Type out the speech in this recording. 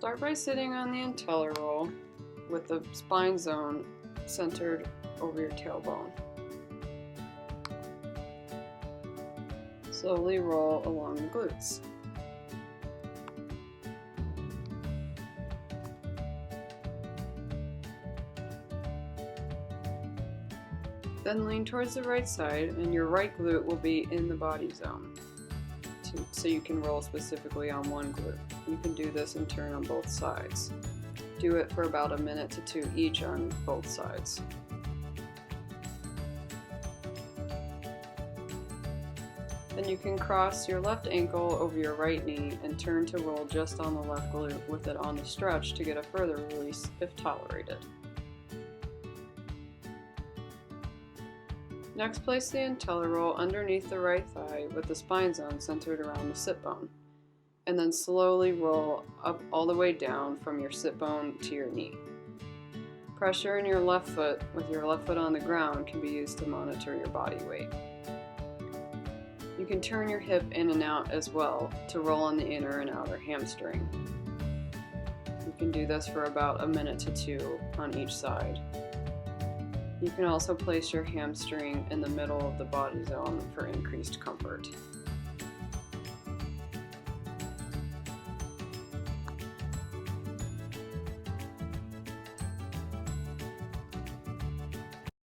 Start by sitting on the IntelliRoll with the spine zone centered over your tailbone. Slowly roll along the glutes. Then lean towards the right side and your right glute will be in the body zone, so you can roll specifically on one glute. You can do this in turn on both sides. Do it for about 1 minute to 2 each on both sides. Then you can cross your left ankle over your right knee and turn to roll just on the left glute with it on the stretch to get a further release if tolerated. Next, place the IntelliRoll underneath the right thigh with the spine zone centered around the sit bone, and then slowly roll up all the way down from your sit bone to your knee. Pressure in your left foot with your left foot on the ground can be used to monitor your body weight. You can turn your hip in and out as well to roll on the inner and outer hamstring. You can do this for about 1 minute to 2 on each side. You can also place your hamstring in the middle of the body zone for increased comfort.